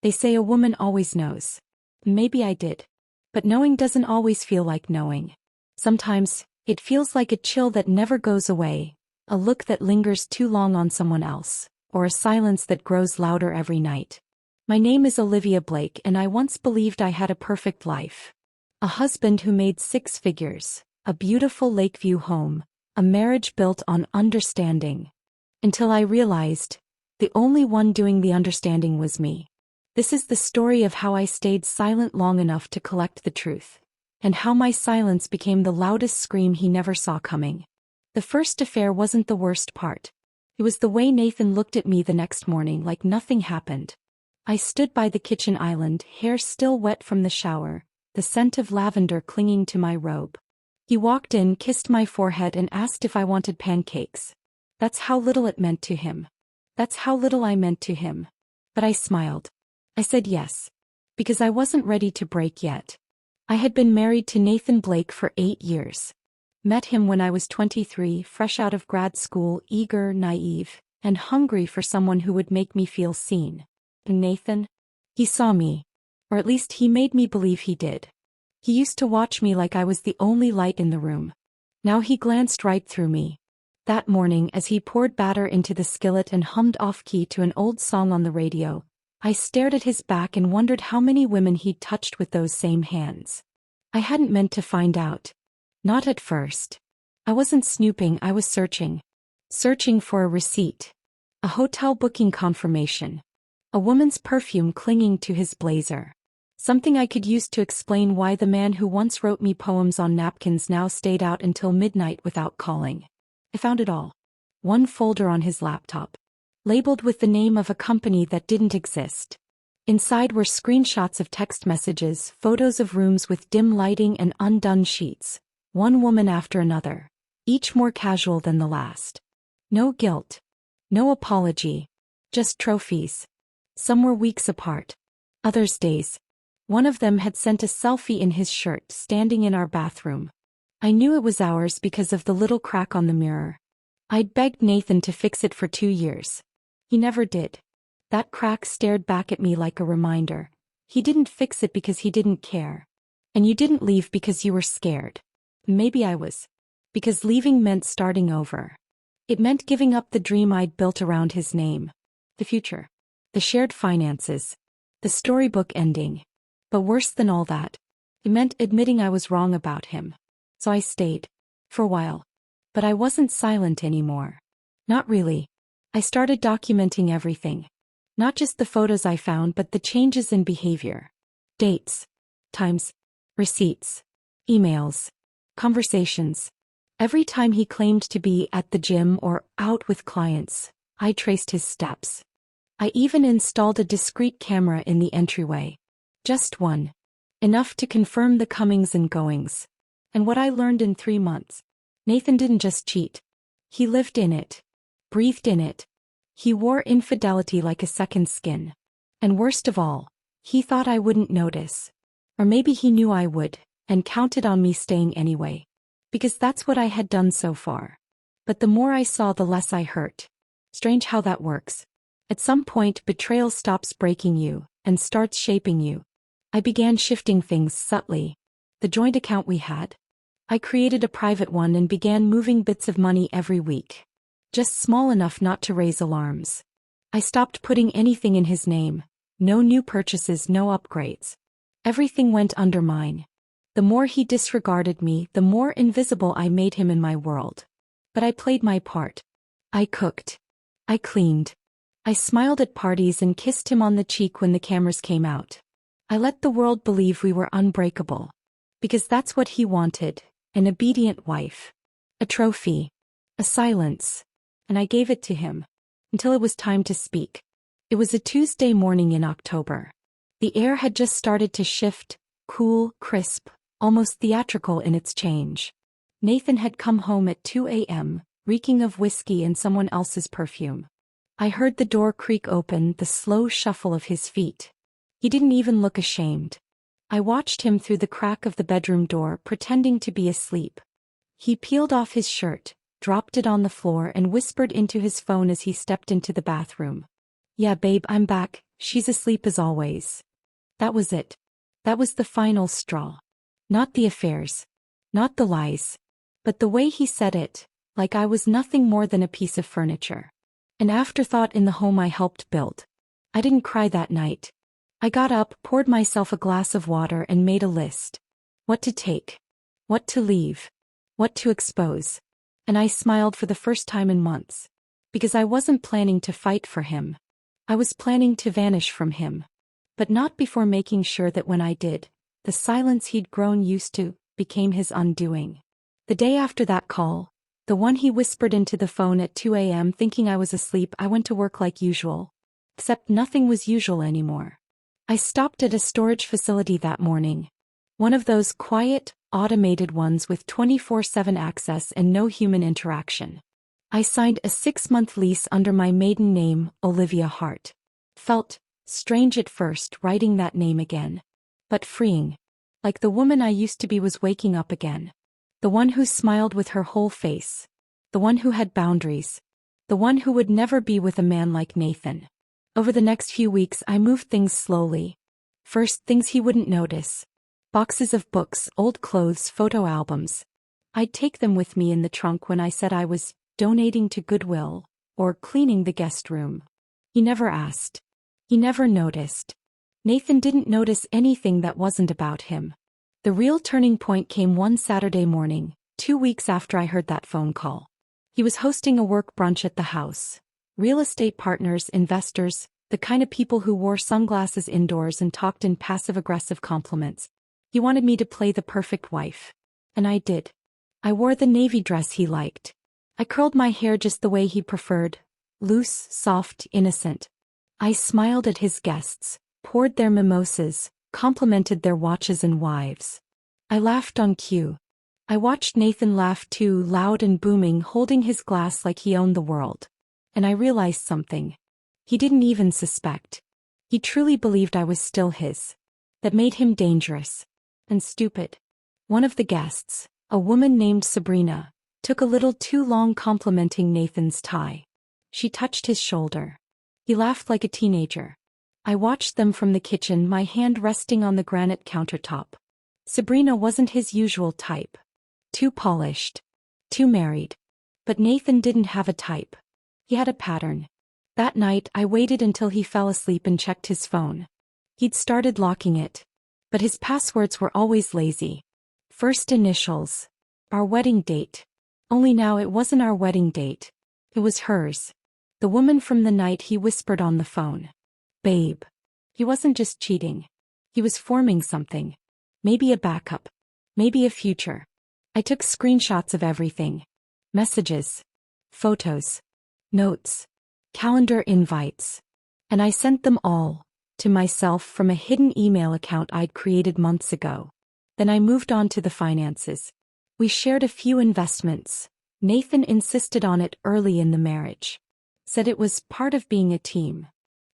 They say a woman always knows. Maybe I did. But knowing doesn't always feel like knowing. Sometimes, it feels like a chill that never goes away, a look that lingers too long on someone else, or a silence that grows louder every night. My name is Olivia Blake, and I once believed I had a perfect life. A husband who made 6 figures, a beautiful Lakeview home, a marriage built on understanding. Until I realized, the only one doing the understanding was me. This is the story of how I stayed silent long enough to collect the truth, and how my silence became the loudest scream he never saw coming. The first affair wasn't the worst part. It was the way Nathan looked at me the next morning like nothing happened. I stood by the kitchen island, hair still wet from the shower, the scent of lavender clinging to my robe. He walked in, kissed my forehead, and asked if I wanted pancakes. That's how little it meant to him. That's how little I meant to him. But I smiled. I said yes. Because I wasn't ready to break yet. I had been married to Nathan Blake for 8 years. Met him when I was 23, fresh out of grad school, eager, naive, and hungry for someone who would make me feel seen. Nathan? He saw me. Or at least he made me believe he did. He used to watch me like I was the only light in the room. Now he glanced right through me. That morning, as he poured batter into the skillet and hummed off-key to an old song on the radio, I stared at his back and wondered how many women he'd touched with those same hands. I hadn't meant to find out. Not at first. I wasn't snooping, I was searching. Searching for a receipt. A hotel booking confirmation. A woman's perfume clinging to his blazer. Something I could use to explain why the man who once wrote me poems on napkins now stayed out until midnight without calling. I found it all. One folder on his laptop. Labeled with the name of a company that didn't exist. Inside were screenshots of text messages, photos of rooms with dim lighting and undone sheets. One woman after another. Each more casual than the last. No guilt. No apology. Just trophies. Some were weeks apart. Others days. One of them had sent a selfie in his shirt standing in our bathroom. I knew it was ours because of the little crack on the mirror. I'd begged Nathan to fix it for 2 years. He never did. That crack stared back at me like a reminder. He didn't fix it because he didn't care. And you didn't leave because you were scared. Maybe I was. Because leaving meant starting over. It meant giving up the dream I'd built around his name. The future. The shared finances. The storybook ending. But worse than all that, it meant admitting I was wrong about him. So I stayed. For a while. But I wasn't silent anymore. Not really. I started documenting everything. Not just the photos I found, but the changes in behavior. Dates. Times. Receipts. Emails. Conversations. Every time he claimed to be at the gym or out with clients, I traced his steps. I even installed a discreet camera in the entryway. Just one. Enough to confirm the comings and goings. And what I learned in 3 months. Nathan didn't just cheat. He lived in it. Breathed in it. He wore infidelity like a second skin. And worst of all, he thought I wouldn't notice. Or maybe he knew I would, and counted on me staying anyway. Because that's what I had done so far. But the more I saw, the less I hurt. Strange how that works. At some point, betrayal stops breaking you, and starts shaping you. I began shifting things subtly. The joint account we had. I created a private one and began moving bits of money every week. Just small enough not to raise alarms. I stopped putting anything in his name. No new purchases, no upgrades. Everything went under mine. The more he disregarded me, the more invisible I made him in my world. But I played my part. I cooked. I cleaned. I smiled at parties and kissed him on the cheek when the cameras came out. I let the world believe we were unbreakable. Because that's what he wanted, an obedient wife. A trophy. A silence. And I gave it to him. Until it was time to speak. It was a Tuesday morning in October. The air had just started to shift, cool, crisp, almost theatrical in its change. Nathan had come home at 2 a.m., reeking of whiskey and someone else's perfume. I heard the door creak open, the slow shuffle of his feet. He didn't even look ashamed. I watched him through the crack of the bedroom door, pretending to be asleep. He peeled off his shirt, dropped it on the floor, and whispered into his phone as he stepped into the bathroom. "Yeah, babe, I'm back. She's asleep as always. That was it. That was the final straw. Not the affairs. Not the lies. But the way he said it, like I was nothing more than a piece of furniture. An afterthought in the home I helped build. I didn't cry that night. I got up, poured myself a glass of water and made a list. What to take. What to leave. What to expose. And I smiled for the first time in months. Because I wasn't planning to fight for him. I was planning to vanish from him. But not before making sure that when I did, the silence he'd grown used to became his undoing. The day after that call, the one he whispered into the phone at 2 a.m. thinking I was asleep, I went to work like usual. Except nothing was usual anymore. I stopped at a storage facility that morning. One of those quiet, automated ones with 24/7 access and no human interaction. I signed a 6-month lease under my maiden name, Olivia Hart. Felt strange at first writing that name again. But freeing. Like the woman I used to be was waking up again. The one who smiled with her whole face. The one who had boundaries. The one who would never be with a man like Nathan. Over the next few weeks I moved things slowly. First, things he wouldn't notice. Boxes of books, old clothes, photo albums. I'd take them with me in the trunk when I said I was donating to Goodwill, or cleaning the guest room. He never asked. He never noticed. Nathan didn't notice anything that wasn't about him. The real turning point came one Saturday morning, 2 weeks after I heard that phone call. He was hosting a work brunch at the house. Real estate partners, investors, the kind of people who wore sunglasses indoors and talked in passive-aggressive compliments. He wanted me to play the perfect wife. And I did. I wore the navy dress he liked. I curled my hair just the way he preferred. Loose, soft, innocent. I smiled at his guests, poured their mimosas, complimented their watches and wives. I laughed on cue. I watched Nathan laugh too, loud and booming, holding his glass like he owned the world. And I realized something. He didn't even suspect. He truly believed I was still his. That made him dangerous. And stupid. One of the guests, a woman named Sabrina, took a little too long complimenting Nathan's tie. She touched his shoulder. He laughed like a teenager. I watched them from the kitchen, my hand resting on the granite countertop. Sabrina wasn't his usual type. Too polished. Too married. But Nathan didn't have a type. He had a pattern. That night I waited until he fell asleep and checked his phone. He'd started locking it. But his passwords were always lazy. First initials. Our wedding date. Only now it wasn't our wedding date. It was hers. The woman from the night he whispered on the phone. Babe. He wasn't just cheating. He was forming something. Maybe a backup. Maybe a future. I took screenshots of everything. Messages. Photos. Notes. Calendar invites. And I sent them all to myself from a hidden email account I'd created months ago. Then I moved on to the finances. We shared a few investments. Nathan insisted on it early in the marriage. Said it was part of being a team.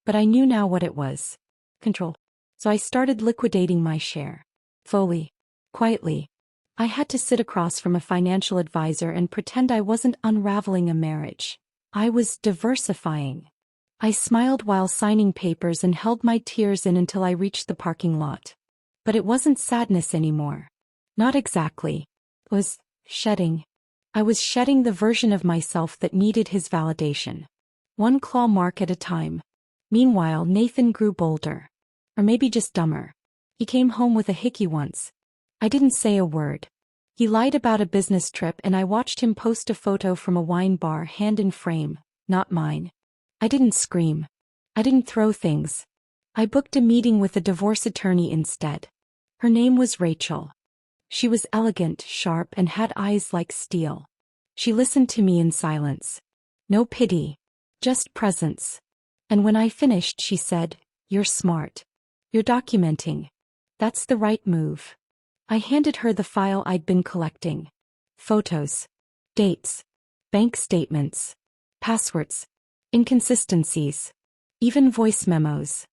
But I knew now what it was. Control. So I started liquidating my share. Slowly. Quietly. I had to sit across from a financial advisor and pretend I wasn't unraveling a marriage. I was diversifying. I smiled while signing papers and held my tears in until I reached the parking lot. But it wasn't sadness anymore. Not exactly. It was shedding. I was shedding the version of myself that needed his validation. One claw mark at a time. Meanwhile, Nathan grew bolder. Or maybe just dumber. He came home with a hickey once. I didn't say a word. He lied about a business trip and I watched him post a photo from a wine bar, hand in frame, not mine. I didn't scream. I didn't throw things. I booked a meeting with a divorce attorney instead. Her name was Rachel. She was elegant, sharp, and had eyes like steel. She listened to me in silence. No pity. Just presence. And when I finished, she said, "You're smart. You're documenting. That's the right move." I handed her the file I'd been collecting. Photos. Dates. Bank statements. Passwords. Inconsistencies. Even voice memos.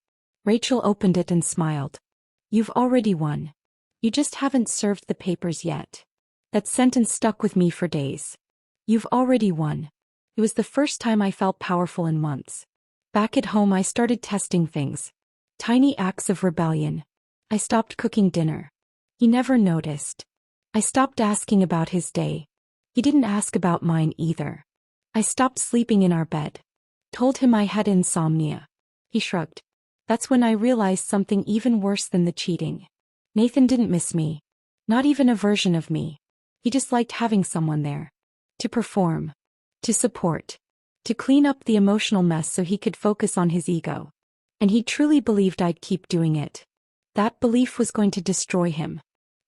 Rachel opened it and smiled. "You've already won. You just haven't served the papers yet." That sentence stuck with me for days. You've already won. It was the first time I felt powerful in months. Back at home I started testing things. Tiny acts of rebellion. I stopped cooking dinner. He never noticed. I stopped asking about his day. He didn't ask about mine either. I stopped sleeping in our bed. Told him I had insomnia. He shrugged. That's when I realized something even worse than the cheating. Nathan didn't miss me. Not even a version of me. He just liked having someone there. To perform. To support. To clean up the emotional mess so he could focus on his ego. And he truly believed I'd keep doing it. That belief was going to destroy him.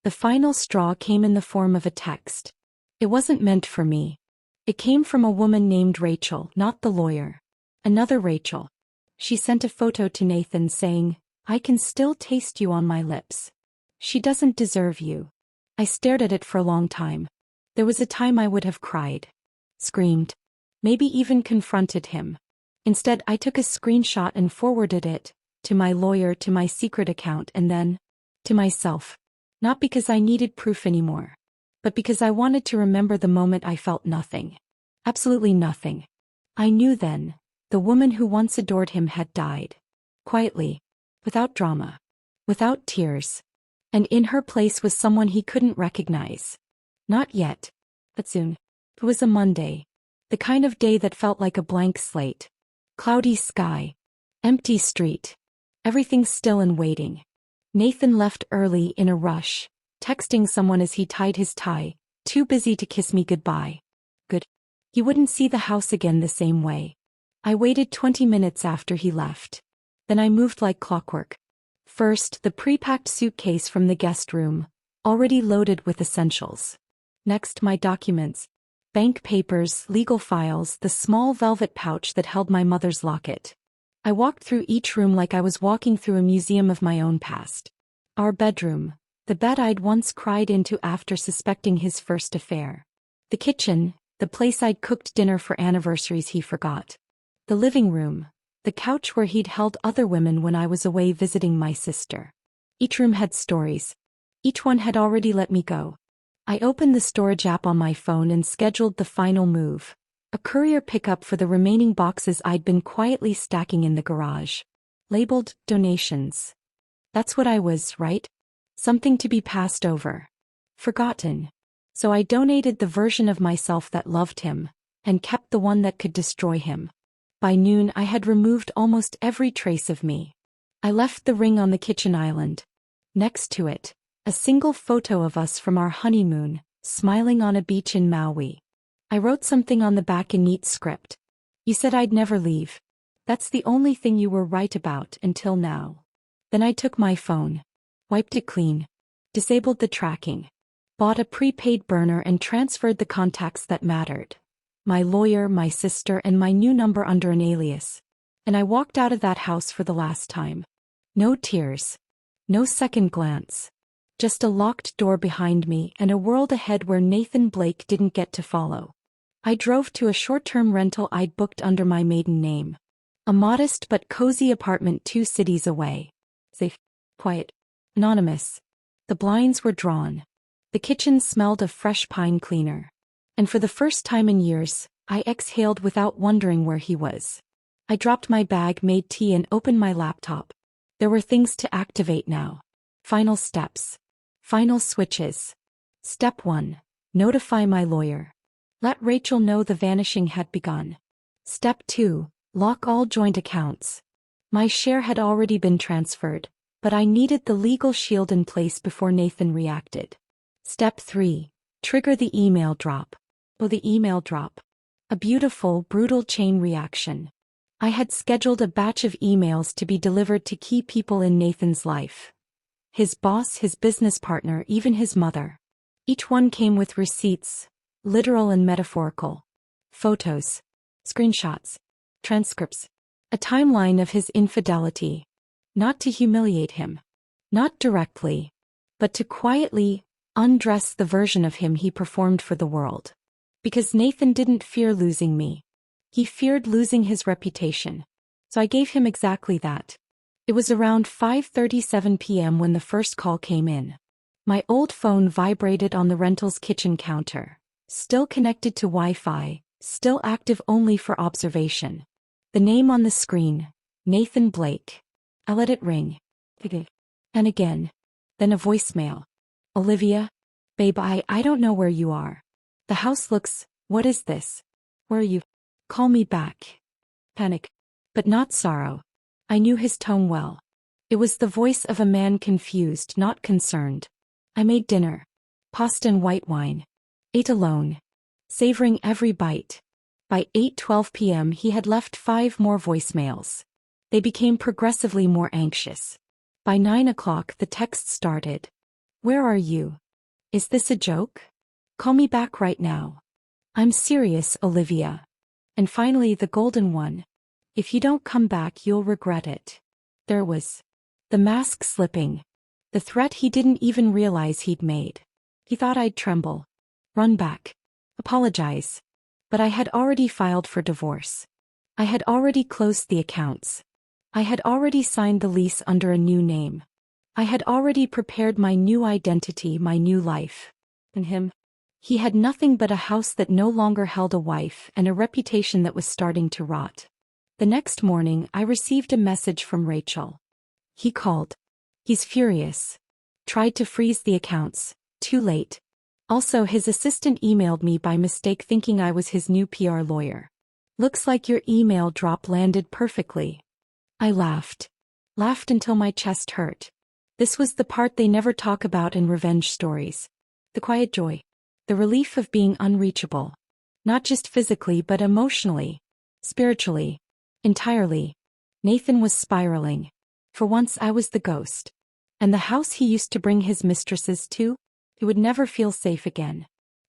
The final straw came in the form of a text. It wasn't meant for me. It came from a woman named Rachel, not the lawyer. Another Rachel. She sent a photo to Nathan saying, "I can still taste you on my lips. She doesn't deserve you." I stared at it for a long time. There was a time I would have cried. Screamed. Maybe even confronted him. Instead, I took a screenshot and forwarded it, to my lawyer, to my secret account, and then, to myself. Not because I needed proof anymore. But because I wanted to remember the moment I felt nothing. Absolutely nothing. I knew then, the woman who once adored him had died. Quietly. Without drama. Without tears. And in her place was someone he couldn't recognize. Not yet. But soon. It was a Monday. The kind of day that felt like a blank slate. Cloudy sky. Empty street. Everything still and waiting. Nathan left early in a rush, texting someone as he tied his tie, too busy to kiss me goodbye. Good. He wouldn't see the house again the same way. I waited 20 minutes after he left. Then I moved like clockwork. First, the pre-packed suitcase from the guest room, already loaded with essentials. Next, my documents. Bank papers, legal files, the small velvet pouch that held my mother's locket. I walked through each room like I was walking through a museum of my own past. Our bedroom, the bed I'd once cried into after suspecting his first affair. The kitchen, the place I'd cooked dinner for anniversaries he forgot. The living room, the couch where he'd held other women when I was away visiting my sister. Each room had stories. Each one had already let me go. I opened the storage app on my phone and scheduled the final move. A courier pickup for the remaining boxes I'd been quietly stacking in the garage. Labeled donations. That's what I was, right? Something to be passed over. Forgotten. So I donated the version of myself that loved him, and kept the one that could destroy him. By noon I had removed almost every trace of me. I left the ring on the kitchen island. Next to it, a single photo of us from our honeymoon, smiling on a beach in Maui. I wrote something on the back in neat script. You said I'd never leave. That's the only thing you were right about until now. Then I took my phone. Wiped it clean. Disabled the tracking. Bought a prepaid burner and transferred the contacts that mattered. My lawyer, my sister, and my new number under an alias. And I walked out of that house for the last time. No tears. No second glance. Just a locked door behind me and a world ahead where Nathan Blake didn't get to follow. I drove to a short-term rental I'd booked under my maiden name. A modest but cozy apartment 2 cities away. Safe, quiet, anonymous. The blinds were drawn. The kitchen smelled of fresh pine cleaner. And for the first time in years, I exhaled without wondering where he was. I dropped my bag, made tea, and opened my laptop. There were things to activate now. Final steps. Final switches. Step 1. Notify my lawyer. Let Rachel know the vanishing had begun. Step 2. Lock all joint accounts. My share had already been transferred, but I needed the legal shield in place before Nathan reacted. Step 3. Trigger the email drop. Oh, the email drop. A beautiful, brutal chain reaction. I had scheduled a batch of emails to be delivered to key people in Nathan's life. His boss, his business partner, even his mother. Each one came with receipts, literal and metaphorical. Photos. Screenshots. Transcripts. A timeline of his infidelity. Not to humiliate him. Not directly. But to quietly undress the version of him he performed for the world. Because Nathan didn't fear losing me. He feared losing his reputation. So I gave him exactly that. It was around 5:37 p.m. when the first call came in. My old phone vibrated on the rental's kitchen counter. Still connected to Wi-Fi, still active only for observation. The name on the screen, Nathan Blake. I let it ring. And again. Then a voicemail. Olivia? Babe, I don't know where you are. The house looks, what is this? Where are you? Call me back. Panic. But not sorrow. I knew his tone well. It was the voice of a man confused, not concerned. I made dinner. Pasta and white wine. Ate alone. Savoring every bite. By 8:12 p.m. he had left 5 more voicemails. They became progressively more anxious. By 9 o'clock the text started. Where are you? Is this a joke? Call me back right now. I'm serious, Olivia. And finally the golden one. If you don't come back you'll regret it. There was the mask slipping. The threat he didn't even realize he'd made. He thought I'd tremble. Run back. Apologize. But I had already filed for divorce. I had already closed the accounts. I had already signed the lease under a new name. I had already prepared my new identity, my new life. And him? He had nothing but a house that no longer held a wife and a reputation that was starting to rot. The next morning I received a message from Rachel. He called. He's furious. Tried to freeze the accounts. Too late. Also, his assistant emailed me by mistake thinking I was his new PR lawyer. Looks like your email drop landed perfectly. I laughed. Laughed until my chest hurt. This was the part they never talk about in revenge stories. The quiet joy. The relief of being unreachable. Not just physically but emotionally. Spiritually. Entirely. Nathan was spiraling. For once I was the ghost. And the house he used to bring his mistresses to? He would never feel safe again.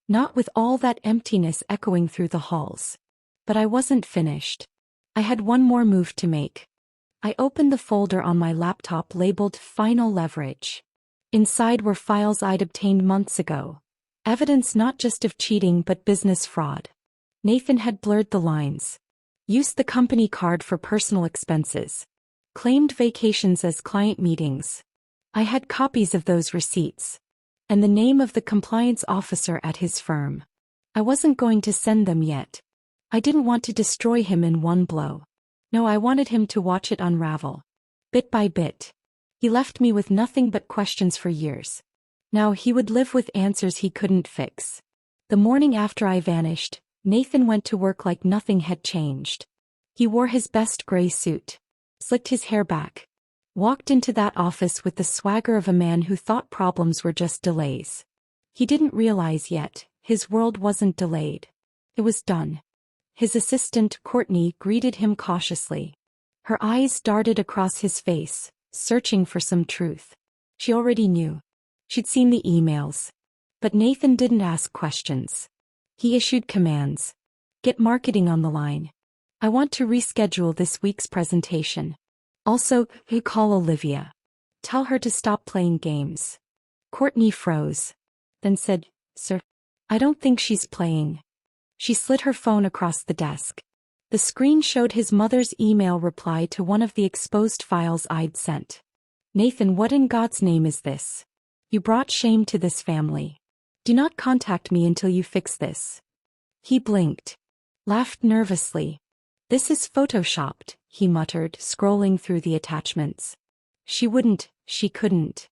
Not with all that emptiness echoing through the halls. But I wasn't finished. I had one more move to make. I opened the folder on my laptop labeled Final Leverage. Inside were files I'd obtained months ago. Evidence not just of cheating but business fraud. Nathan had blurred the lines. Used the company card for personal expenses. Claimed vacations as client meetings. I had copies of those receipts. And the name of the compliance officer at his firm. I wasn't going to send them yet. I didn't want to destroy him in one blow. No, I wanted him to watch it unravel. Bit by bit. He left me with nothing but questions for years. Now he would live with answers he couldn't fix. The morning after I vanished, Nathan went to work like nothing had changed. He wore his best gray suit. Slicked his hair back. Walked into that office with the swagger of a man who thought problems were just delays. He didn't realize yet, his world wasn't delayed. It was done. His assistant, Courtney, greeted him cautiously. Her eyes darted across his face, searching for some truth. She already knew. She'd seen the emails. But Nathan didn't ask questions. He issued commands. Get marketing on the line. I want to reschedule this week's presentation. Also, you call Olivia. Tell her to stop playing games. Courtney froze. Then said, Sir, I don't think she's playing. She slid her phone across the desk. The screen showed his mother's email reply to one of the exposed files I'd sent. Nathan, what in God's name is this? You brought shame to this family. Do not contact me until you fix this. He blinked. Laughed nervously. This is photoshopped, he muttered, scrolling through the attachments. She couldn't.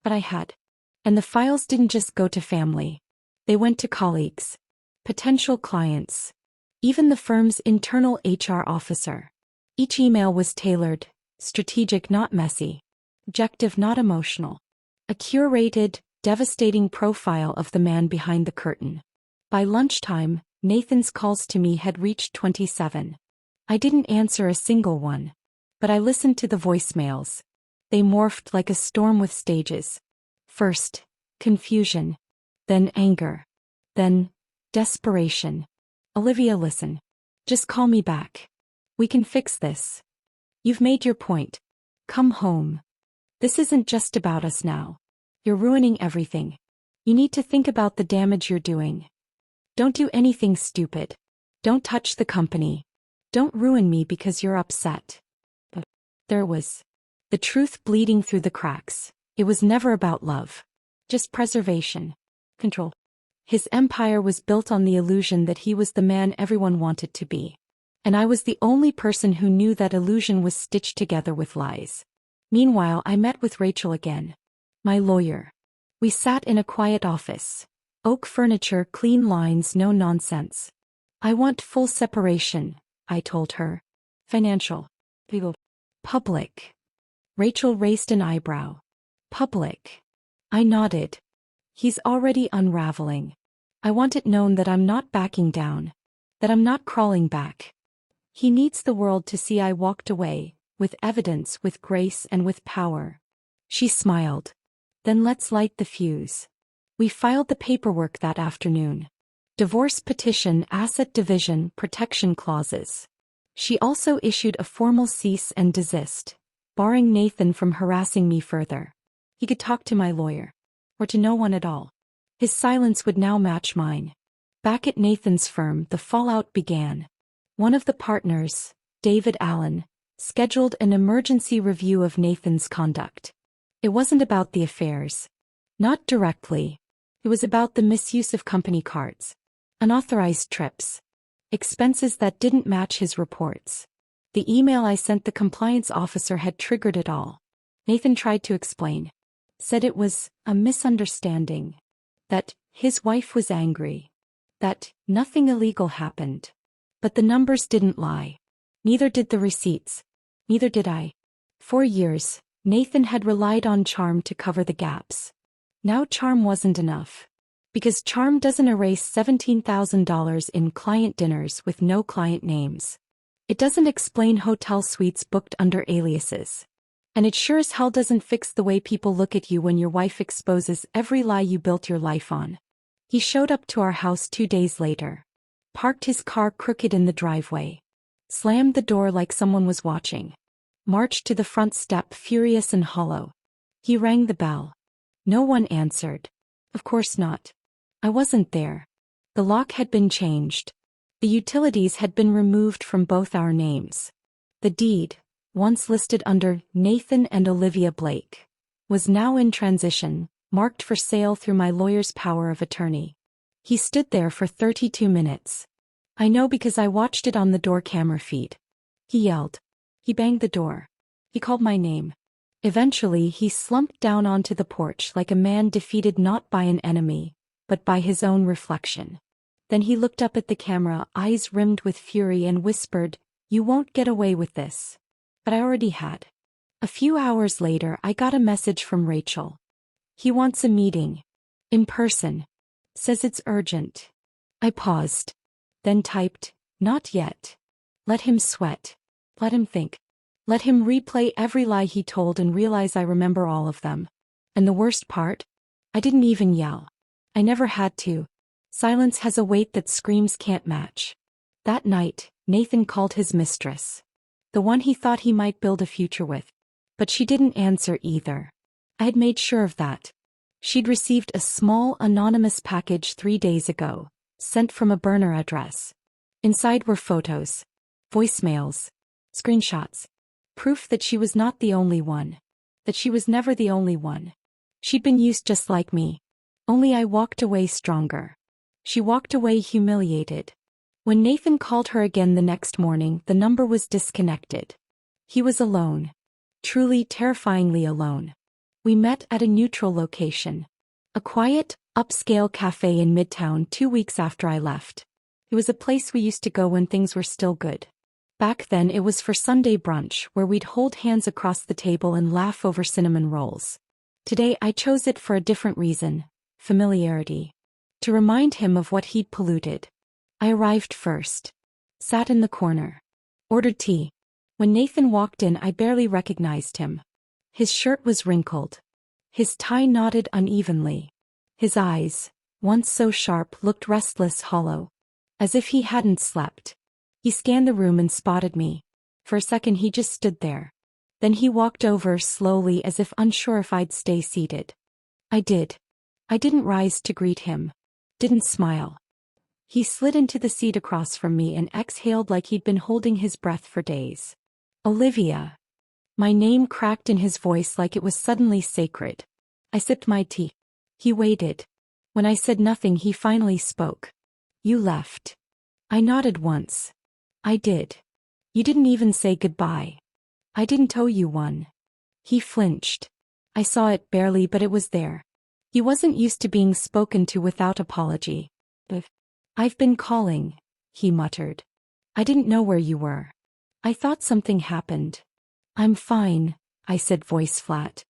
But I had. And the files didn't just go to family. They went to colleagues. Potential clients. Even the firm's internal HR officer. Each email was tailored, strategic not messy, objective not emotional. A curated, devastating profile of the man behind the curtain. By lunchtime, Nathan's calls to me had reached 27. I didn't answer a single one. But I listened to the voicemails. They morphed like a storm with stages. First, confusion. Then anger. Then, desperation. Olivia, listen. Just call me back. We can fix this. You've made your point. Come home. This isn't just about us now. You're ruining everything. You need to think about the damage you're doing. Don't do anything stupid. Don't touch the company. Don't ruin me because you're upset. But there was the truth bleeding through the cracks. It was never about love. Just preservation. Control. His empire was built on the illusion that he was the man everyone wanted to be. And I was the only person who knew that illusion was stitched together with lies. Meanwhile, I met with Rachel again. My lawyer. We sat in a quiet office. Oak furniture, clean lines, no nonsense. I want full separation, I told her. Financial. Legal. Public. Rachel raised an eyebrow. Public. I nodded. He's already unraveling. I want it known that I'm not backing down. That I'm not crawling back. He needs the world to see I walked away, with evidence, with grace, and with power. She smiled. Then let's light the fuse. We filed the paperwork that afternoon. Divorce petition, asset division, protection clauses. She also issued a formal cease and desist, barring Nathan from harassing me further. He could talk to my lawyer. Or to no one at all. His silence would now match mine. Back at Nathan's firm, the fallout began. One of the partners, David Allen, scheduled an emergency review of Nathan's conduct. It wasn't about the affairs. Not directly. It was about the misuse of company cards. Unauthorized trips. Expenses that didn't match his reports. The email I sent the compliance officer had triggered it all. Nathan tried to explain. Said it was a misunderstanding. That his wife was angry. That nothing illegal happened. But the numbers didn't lie. Neither did the receipts. Neither did I. For years, Nathan had relied on charm to cover the gaps. Now charm wasn't enough. Because charm doesn't erase $17,000 in client dinners with no client names. It doesn't explain hotel suites booked under aliases. And it sure as hell doesn't fix the way people look at you when your wife exposes every lie you built your life on. He showed up to our house 2 days later. Parked his car crooked in the driveway. Slammed the door like someone was watching. Marched to the front step furious and hollow. He rang the bell. No one answered. Of course not. I wasn't there. The lock had been changed. The utilities had been removed from both our names. The deed, once listed under Nathan and Olivia Blake, was now in transition, marked for sale through my lawyer's power of attorney. He stood there for 32 minutes. I know because I watched it on the door camera feed. He yelled. He banged the door. He called my name. Eventually he slumped down onto the porch like a man defeated not by an enemy, but by his own reflection. Then he looked up at the camera, eyes rimmed with fury, and whispered, "You won't get away with this." But I already had. A few hours later I got a message from Rachel. He wants a meeting. In person. Says it's urgent. I paused. Then typed, "Not yet. Let him sweat. Let him think. Let him replay every lie he told and realize I remember all of them." And the worst part? I didn't even yell. I never had to. Silence has a weight that screams can't match. That night, Nathan called his mistress. The one he thought he might build a future with. But she didn't answer either. I had made sure of that. She'd received a small anonymous package 3 days ago, sent from a burner address. Inside were photos, voicemails, screenshots. Proof that she was not the only one. That she was never the only one. She'd been used just like me. Only I walked away stronger. She walked away humiliated. When Nathan called her again the next morning, the number was disconnected. He was alone. Truly terrifyingly alone. We met at a neutral location. A quiet, upscale cafe in Midtown 2 weeks after I left. It was a place we used to go when things were still good. Back then it was for Sunday brunch, where we'd hold hands across the table and laugh over cinnamon rolls. Today I chose it for a different reason. Familiarity. To remind him of what he'd polluted. I arrived first. Sat in the corner. Ordered tea. When Nathan walked in I barely recognized him. His shirt was wrinkled. His tie knotted unevenly. His eyes, once so sharp, looked restless, hollow. As if he hadn't slept. He scanned the room and spotted me. For a second he just stood there. Then he walked over slowly as if unsure if I'd stay seated. I did. I didn't rise to greet him. Didn't smile. He slid into the seat across from me and exhaled like he'd been holding his breath for days. Olivia. My name cracked in his voice like it was suddenly sacred. I sipped my tea. He waited. When I said nothing he finally spoke. You left. I nodded once. I did. You didn't even say goodbye. I didn't owe you one. He flinched. I saw it barely, but it was there. He wasn't used to being spoken to without apology. I've been calling, he muttered. I didn't know where you were. I thought something happened. I'm fine, I said, voice flat.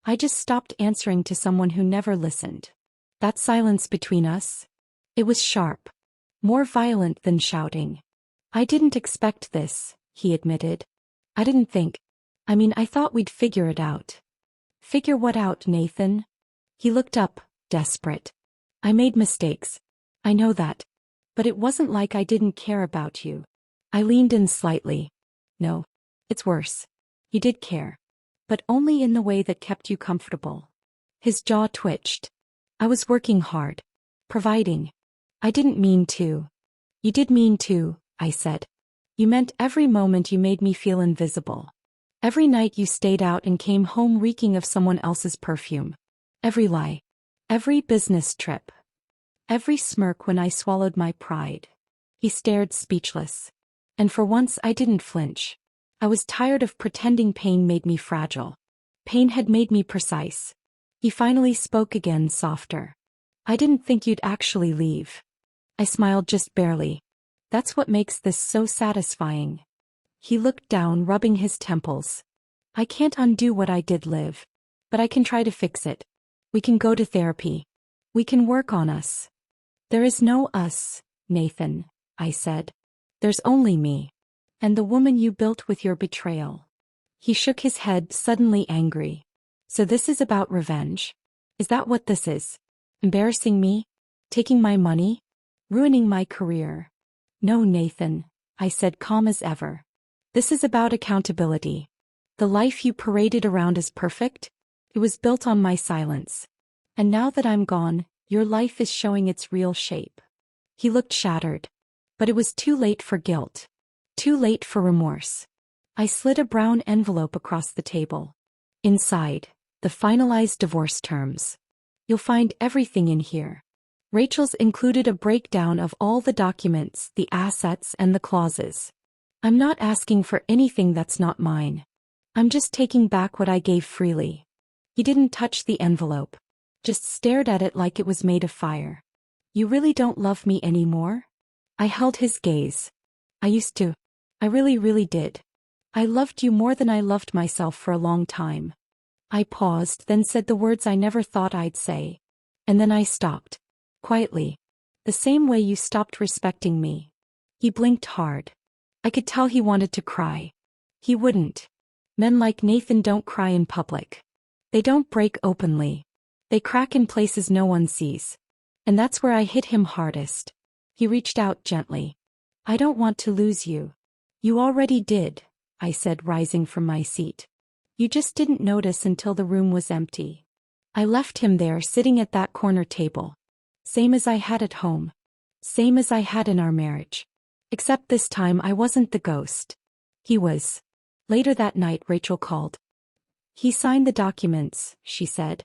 I just stopped answering to someone who never listened. That silence between us? It was sharp. More violent than shouting. I didn't expect this, he admitted. I didn't think. I thought we'd figure it out. Figure what out, Nathan? He looked up, desperate. I made mistakes. I know that. But it wasn't like I didn't care about you. I leaned in slightly. No. It's worse. You did care. But only in the way that kept you comfortable. His jaw twitched. I was working hard. Providing. I didn't mean to. You did mean to, I said. You meant every moment you made me feel invisible. Every night you stayed out and came home reeking of someone else's perfume. Every lie. Every business trip. Every smirk when I swallowed my pride. He stared speechless. And for once I didn't flinch. I was tired of pretending pain made me fragile. Pain had made me precise. He finally spoke again, softer. I didn't think you'd actually leave. I smiled just barely. That's what makes this so satisfying. He looked down, rubbing his temples. I can't undo what I did live. But I can try to fix it. We can go to therapy. We can work on us. There is no us, Nathan, I said. There's only me. And the woman you built with your betrayal. He shook his head, suddenly angry. So this is about revenge? Is that what this is? Embarrassing me? Taking my money? Ruining my career? No, Nathan, I said, calm as ever. This is about accountability. The life you paraded around as perfect? It was built on my silence. And now that I'm gone, your life is showing its real shape. He looked shattered. But it was too late for guilt. Too late for remorse. I slid a brown envelope across the table. Inside, the finalized divorce terms. You'll find everything in here. Rachel's included a breakdown of all the documents, the assets, and the clauses. I'm not asking for anything that's not mine. I'm just taking back what I gave freely. He didn't touch the envelope. Just stared at it like it was made of fire. You really don't love me anymore? I held his gaze. I used to. I really did. I loved you more than I loved myself for a long time. I paused, then said the words I never thought I'd say. And then I stopped. Quietly. The same way you stopped respecting me. He blinked hard. I could tell he wanted to cry. He wouldn't. Men like Nathan don't cry in public. They don't break openly. They crack in places no one sees. And that's where I hit him hardest. He reached out gently. I don't want to lose you. You already did, I said, rising from my seat. You just didn't notice until the room was empty. I left him there, sitting at that corner table. Same as I had at home. Same as I had in our marriage. Except this time I wasn't the ghost. He was. Later that night Rachel called. He signed the documents, she said.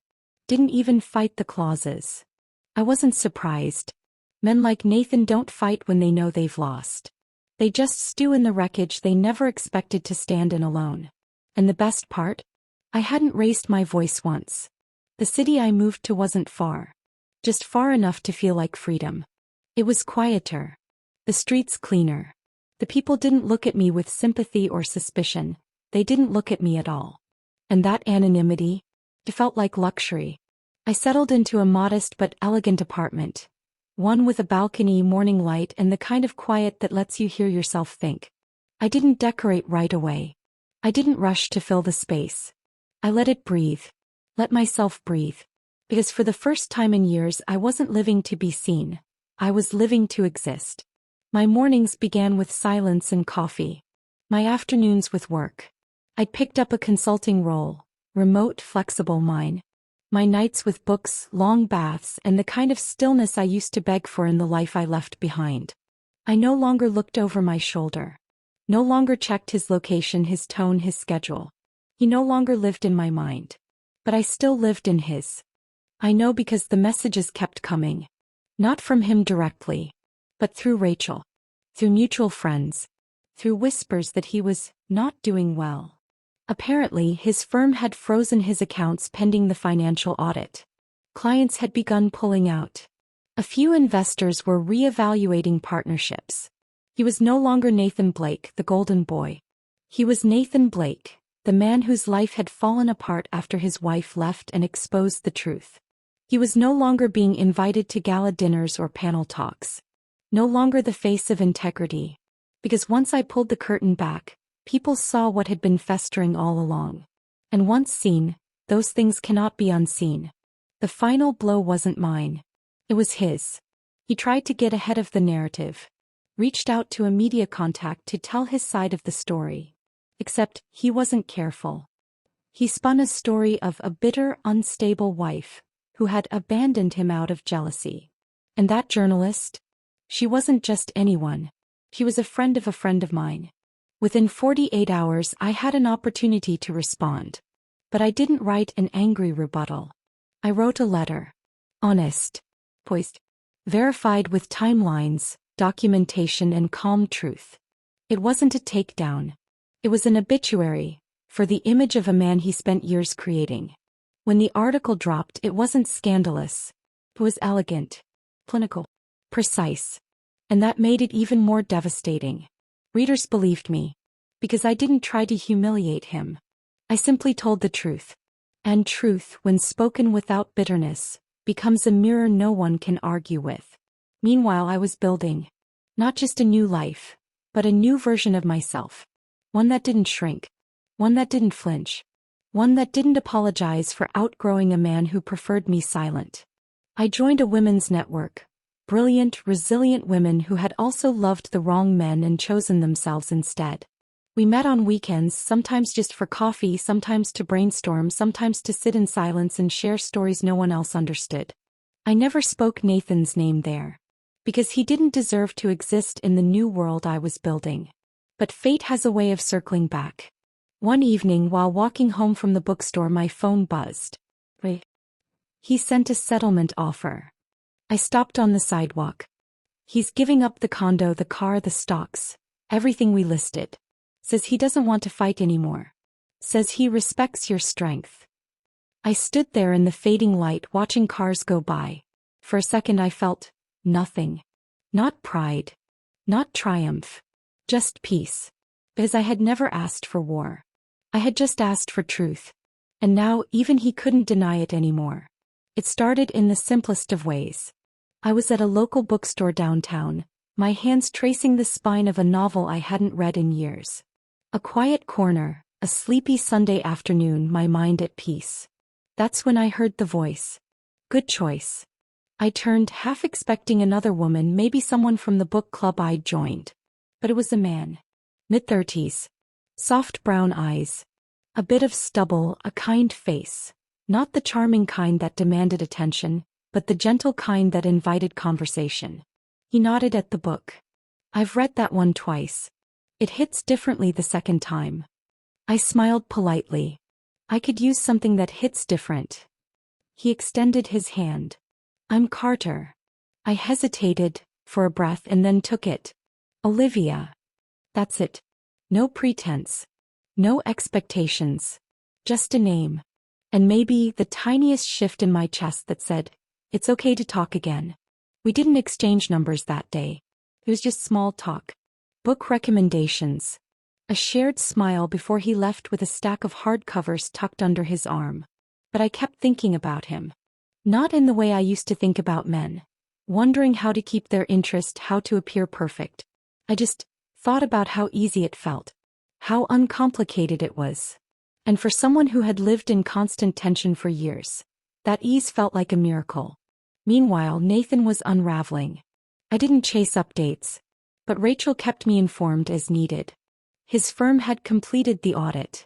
Didn't even fight the clauses. I wasn't surprised. Men like Nathan don't fight when they know they've lost. They just stew in the wreckage they never expected to stand in alone. And the best part? I hadn't raised my voice once. The city I moved to wasn't far. Just far enough to feel like freedom. It was quieter. The streets cleaner. The people didn't look at me with sympathy or suspicion. They didn't look at me at all. And that anonymity? It felt like luxury. I settled into a modest but elegant apartment. One with a balcony, morning light, and the kind of quiet that lets you hear yourself think. I didn't decorate right away. I didn't rush to fill the space. I let it breathe. Let myself breathe. Because for the first time in years I wasn't living to be seen. I was living to exist. My mornings began with silence and coffee. My afternoons with work. I'd picked up a consulting role, remote, flexible mine. My nights with books, long baths, and the kind of stillness I used to beg for in the life I left behind. I no longer looked over my shoulder. No longer checked his location, his tone, his schedule. He no longer lived in my mind. But I still lived in his. I know because the messages kept coming. Not from him directly. But through Rachel. Through mutual friends. through whispers that he was not doing well. Apparently, his firm had frozen his accounts pending the financial audit. Clients had begun pulling out. A few investors were re-evaluating partnerships. He was no longer Nathan Blake, the golden boy. He was Nathan Blake, the man whose life had fallen apart after his wife left and exposed the truth. He was no longer being invited to gala dinners or panel talks. No longer the face of integrity. Because once I pulled the curtain back, people saw what had been festering all along. And once seen, those things cannot be unseen. The final blow wasn't mine. It was his. He tried to get ahead of the narrative. Reached out to a media contact to tell his side of the story. Except, he wasn't careful. He spun a story of a bitter, unstable wife who had abandoned him out of jealousy. And that journalist? She wasn't just anyone. She was a friend of mine. Within 48 hours I had an opportunity to respond. But I didn't write an angry rebuttal. I wrote a letter. Honest. Poised. Verified with timelines, documentation and calm truth. It wasn't a takedown. It was an obituary, for the image of a man he spent years creating. When the article dropped, it wasn't scandalous. It was elegant. Clinical. Precise. And that made it even more devastating. Readers believed me. Because I didn't try to humiliate him. I simply told the truth. And truth, when spoken without bitterness, becomes a mirror no one can argue with. Meanwhile, I was building. Not just a new life, but a new version of myself. One that didn't shrink. One that didn't flinch. One that didn't apologize for outgrowing a man who preferred me silent. I joined a women's network. Brilliant, resilient women who had also loved the wrong men and chosen themselves instead. We met on weekends, sometimes just for coffee, sometimes to brainstorm, sometimes to sit in silence and share stories no one else understood. I never spoke Nathan's name there. Because he didn't deserve to exist in the new world I was building. But fate has a way of circling back. One evening while walking home from the bookstore, my phone buzzed. He sent a settlement offer. I stopped on the sidewalk. He's giving up the condo, the car, the stocks, everything we listed. Says he doesn't want to fight anymore. Says he respects your strength. I stood there in the fading light watching cars go by. For a second I felt nothing. Not pride. Not triumph. Just peace. Because I had never asked for war. I had just asked for truth. And now even he couldn't deny it anymore. It started in the simplest of ways. I was at a local bookstore downtown, my hands tracing the spine of a novel I hadn't read in years. A quiet corner, a sleepy Sunday afternoon, my mind at peace. That's when I heard the voice. Good choice. I turned, half expecting another woman, maybe someone from the book club I'd joined. But it was a man. Mid-30s. Soft brown eyes. A bit of stubble, a kind face. Not the charming kind that demanded attention, but the gentle kind that invited conversation. He nodded at the book. I've read that one twice. It hits differently the second time. I smiled politely. I could use something that hits different. He extended his hand. I'm Carter. I hesitated, for a breath, and then took it. Olivia. That's it. No pretense. No expectations. Just a name. And maybe the tiniest shift in my chest that said, it's okay to talk again. We didn't exchange numbers that day. It was just small talk. Book recommendations. A shared smile before he left with a stack of hardcovers tucked under his arm. But I kept thinking about him. Not in the way I used to think about men. Wondering how to keep their interest, how to appear perfect. I just thought about how easy it felt. How uncomplicated it was. And for someone who had lived in constant tension for years, that ease felt like a miracle. Meanwhile, Nathan was unraveling. I didn't chase updates. But Rachel kept me informed as needed. His firm had completed the audit.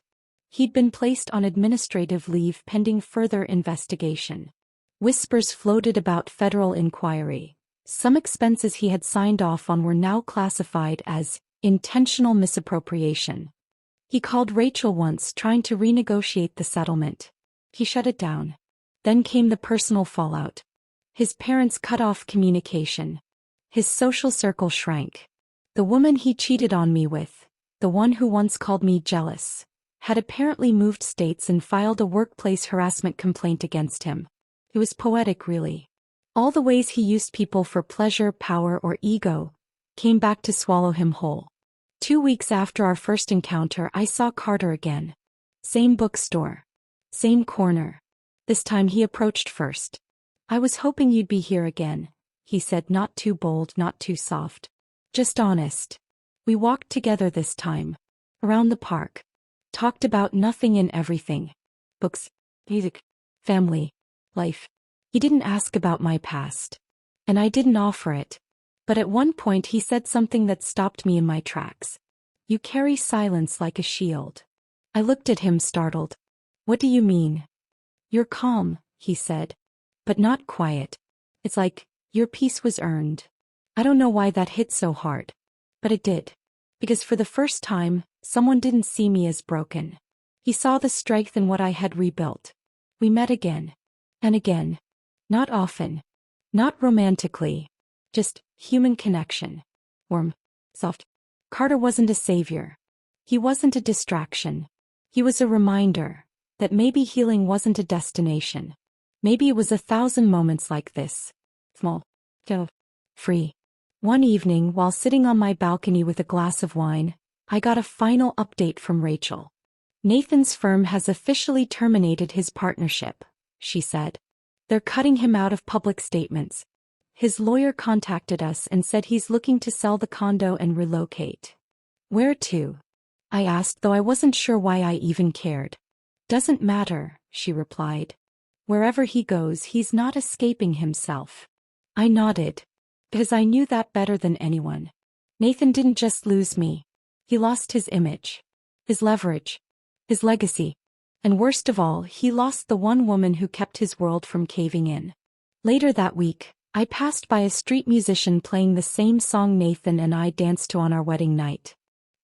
He'd been placed on administrative leave pending further investigation. Whispers floated about federal inquiry. Some expenses he had signed off on were now classified as intentional misappropriation. He called Rachel once trying to renegotiate the settlement. He shut it down. Then came the personal fallout. His parents cut off communication. His social circle shrank. The woman he cheated on me with, the one who once called me jealous, had apparently moved states and filed a workplace harassment complaint against him. It was poetic, really. All the ways he used people for pleasure, power, or ego came back to swallow him whole. 2 weeks after our first encounter, I saw Carter again. Same bookstore. Same corner. This time he approached first. "I was hoping you'd be here again," he said, not too bold, not too soft. Just honest. We walked together this time. Around the park. Talked about nothing and everything. Books, music, family, life. He didn't ask about my past. And I didn't offer it. But at one point he said something that stopped me in my tracks. "You carry silence like a shield." I looked at him, startled. "What do you mean?" "You're calm," he said. "But not quiet. It's like your peace was earned." I don't know why that hit so hard. But it did. Because for the first time, someone didn't see me as broken. He saw the strength in what I had rebuilt. We met again. And again. Not often. Not romantically. Just human connection. Warm. Soft. Carter wasn't a savior. He wasn't a distraction. He was a reminder that maybe healing wasn't a destination. Maybe it was 1,000 moments like this. Small. Free. One evening, while sitting on my balcony with a glass of wine, I got a final update from Rachel. "Nathan's firm has officially terminated his partnership," she said. "They're cutting him out of public statements. His lawyer contacted us and said he's looking to sell the condo and relocate." "Where to?" I asked, though I wasn't sure why I even cared. "Doesn't matter," she replied. "Wherever he goes, he's not escaping himself." I nodded. Because I knew that better than anyone. Nathan didn't just lose me. He lost his image. His leverage. His legacy. And worst of all, he lost the one woman who kept his world from caving in. Later that week, I passed by a street musician playing the same song Nathan and I danced to on our wedding night.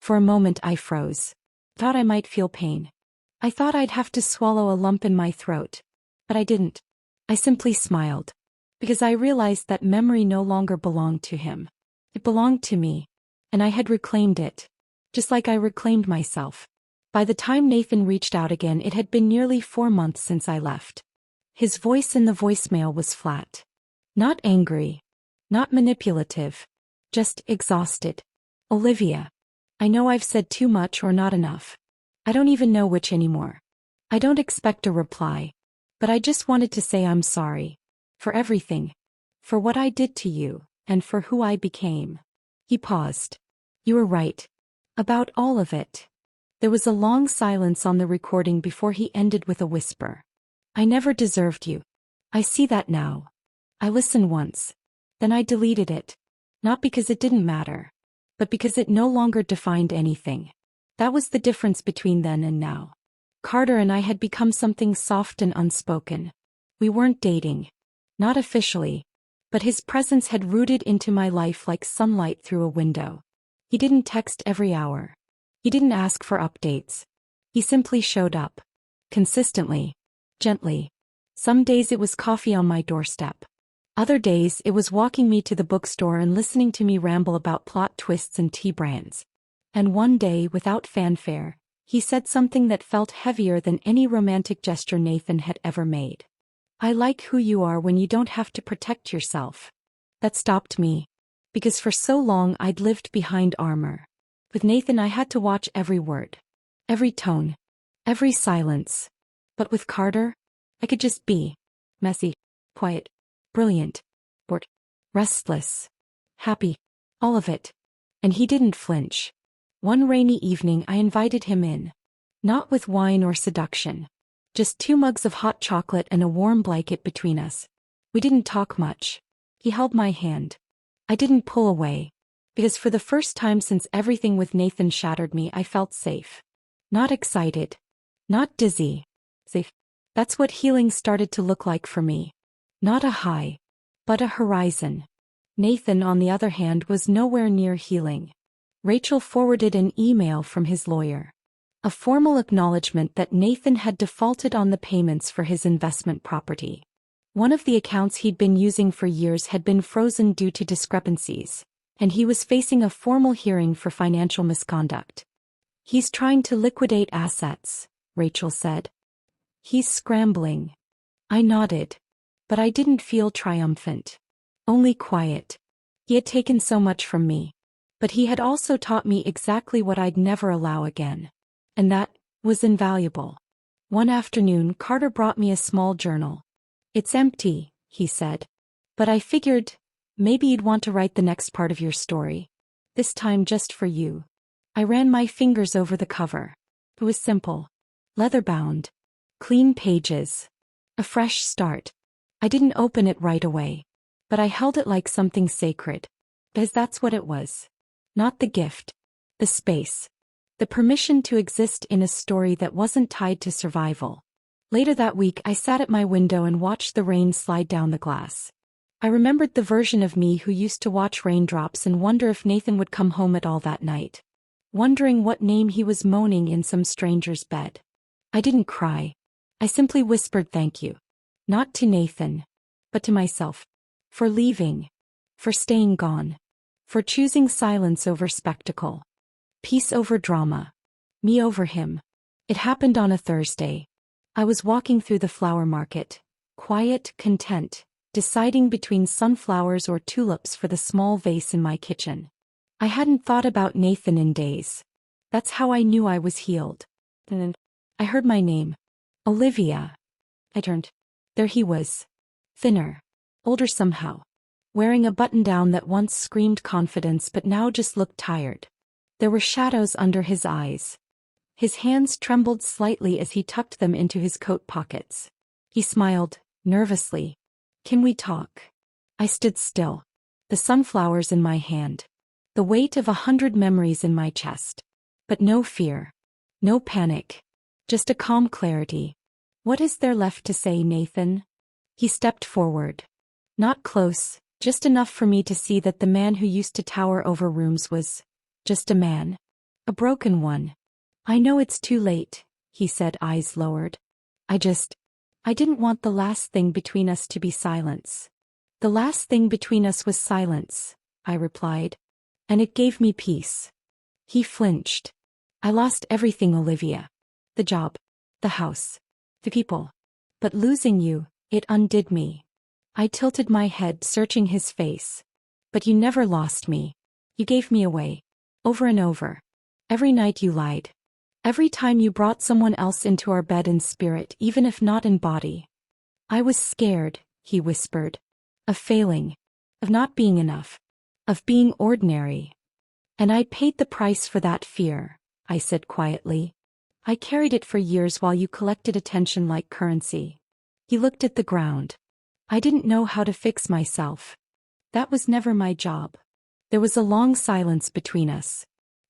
For a moment I froze. Thought I might feel pain. I thought I'd have to swallow a lump in my throat. But I didn't. I simply smiled. Because I realized that memory no longer belonged to him. It belonged to me. And I had reclaimed it. Just like I reclaimed myself. By the time Nathan reached out again, it had been nearly 4 months since I left. His voice in the voicemail was flat. Not angry. Not manipulative. Just exhausted. "Olivia. I know I've said too much or not enough. I don't even know which anymore. I don't expect a reply. But I just wanted to say I'm sorry. For everything. For what I did to you, and for who I became." He paused. "You were right. About all of it." There was a long silence on the recording before he ended with a whisper. "I never deserved you. I see that now. I listened once. Then I deleted it. Not because it didn't matter. But because it no longer defined anything. That was the difference between then and now. Carter and I had become something soft and unspoken. We weren't dating. Not officially. But his presence had rooted into my life like sunlight through a window. He didn't text every hour. He didn't ask for updates. He simply showed up. Consistently. Gently. Some days it was coffee on my doorstep. Other days it was walking me to the bookstore and listening to me ramble about plot twists and tea brands. And one day, without fanfare, he said something that felt heavier than any romantic gesture Nathan had ever made. "I like who you are when you don't have to protect yourself." That stopped me. Because for so long I'd lived behind armor. With Nathan I had to watch every word. Every tone. Every silence. But with Carter, I could just be. Messy. Quiet. Brilliant. Bored. Restless. Happy. All of it. And he didn't flinch. One rainy evening I invited him in. Not with wine or seduction. Just 2 mugs of hot chocolate and a warm blanket between us. We didn't talk much. He held my hand. I didn't pull away. Because for the first time since everything with Nathan shattered me, I felt safe. Not excited. Not dizzy. Safe. That's what healing started to look like for me. Not a high. But a horizon. Nathan, on the other hand, was nowhere near healing. Rachel forwarded an email from his lawyer. A formal acknowledgement that Nathan had defaulted on the payments for his investment property. One of the accounts he'd been using for years had been frozen due to discrepancies, and he was facing a formal hearing for financial misconduct. He's trying to liquidate assets, Rachel said. He's scrambling. I nodded. But I didn't feel triumphant. Only quiet. He had taken so much from me. But he had also taught me exactly what I'd never allow again. And that was invaluable. One afternoon, Carter brought me a small journal. It's empty, he said. But I figured, maybe you'd want to write the next part of your story. This time just for you. I ran my fingers over the cover. It was simple. Leather-bound. Clean pages. A fresh start. I didn't open it right away. But I held it like something sacred. Because that's what it was. Not the gift. The space. The permission to exist in a story that wasn't tied to survival. Later that week, I sat at my window and watched the rain slide down the glass. I remembered the version of me who used to watch raindrops and wonder if Nathan would come home at all that night. Wondering what name he was moaning in some stranger's bed. I didn't cry. I simply whispered thank you. Not to Nathan, but to myself. For leaving. For staying gone. For choosing silence over spectacle. Peace over drama. Me over him. It happened on a Thursday. I was walking through the flower market. Quiet, content. Deciding between sunflowers or tulips for the small vase in my kitchen. I hadn't thought about Nathan in days. That's how I knew I was healed. And then I heard my name. Olivia. I turned. There he was. Thinner. Older somehow. Wearing a button-down that once screamed confidence but now just looked tired. There were shadows under his eyes. His hands trembled slightly as he tucked them into his coat pockets. He smiled, nervously. Can we talk? I stood still. The sunflowers in my hand. The weight of 100 memories in my chest. But no fear. No panic. Just a calm clarity. What is there left to say, Nathan? He stepped forward. Not close, just enough for me to see that the man who used to tower over rooms was just a man. A broken one. I know it's too late, he said, eyes lowered. I didn't want the last thing between us to be silence. The last thing between us was silence, I replied. And it gave me peace. He flinched. I lost everything, Olivia. The job. The house. The people. But losing you, it undid me. I tilted my head, searching his face. But you never lost me. You gave me away. Over and over. Every night you lied. Every time you brought someone else into our bed in spirit, even if not in body. I was scared, he whispered. Of failing. Of not being enough. Of being ordinary. And I paid the price for that fear, I said quietly. I carried it for years while you collected attention like currency. He looked at the ground. I didn't know how to fix myself. That was never my job. There was a long silence between us.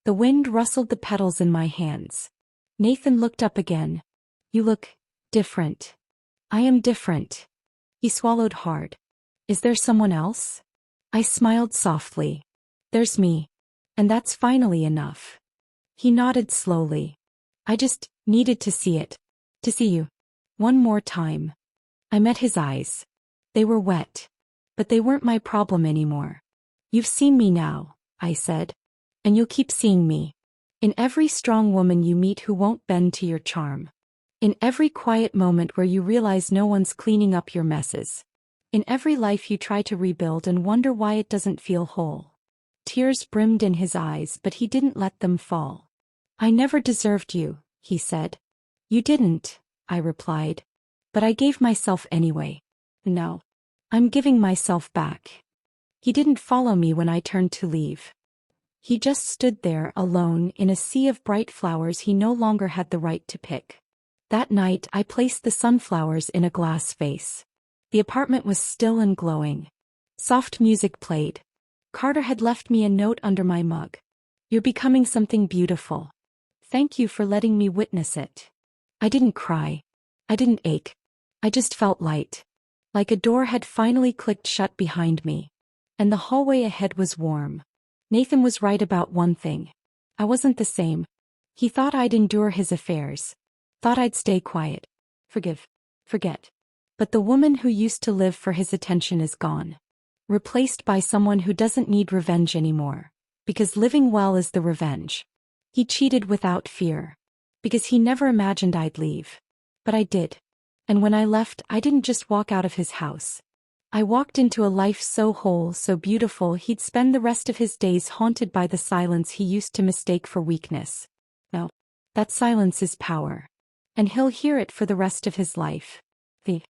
The wind rustled the petals in my hands. Nathan looked up again. You look different. I am different. He swallowed hard. Is there someone else? I smiled softly. There's me. And that's finally enough. He nodded slowly. I just needed to see it. To see you. One more time. I met his eyes. They were wet. But they weren't my problem anymore. You've seen me now, I said. And you'll keep seeing me. In every strong woman you meet who won't bend to your charm. In every quiet moment where you realize no one's cleaning up your messes. In every life you try to rebuild and wonder why it doesn't feel whole. Tears brimmed in his eyes, but he didn't let them fall. I never deserved you, he said. You didn't, I replied. But I gave myself anyway. No. I'm giving myself back. He didn't follow me when I turned to leave. He just stood there alone in a sea of bright flowers he no longer had the right to pick. That night I placed the sunflowers in a glass vase. The apartment was still and glowing. Soft music played. Carter had left me a note under my mug. You're becoming something beautiful. Thank you for letting me witness it. I didn't cry. I didn't ache. I just felt light. Like a door had finally clicked shut behind me. And the hallway ahead was warm. Nathan was right about one thing. I wasn't the same. He thought I'd endure his affairs. Thought I'd stay quiet. Forgive. Forget. But the woman who used to live for his attention is gone. replaced by someone who doesn't need revenge anymore. Because living well is the revenge. He cheated without fear. Because he never imagined I'd leave. But I did. And when I left, I didn't just walk out of his house. I walked into a life so whole, so beautiful, he'd spend the rest of his days haunted by the silence he used to mistake for weakness. No. That silence is power. And he'll hear it for the rest of his life. The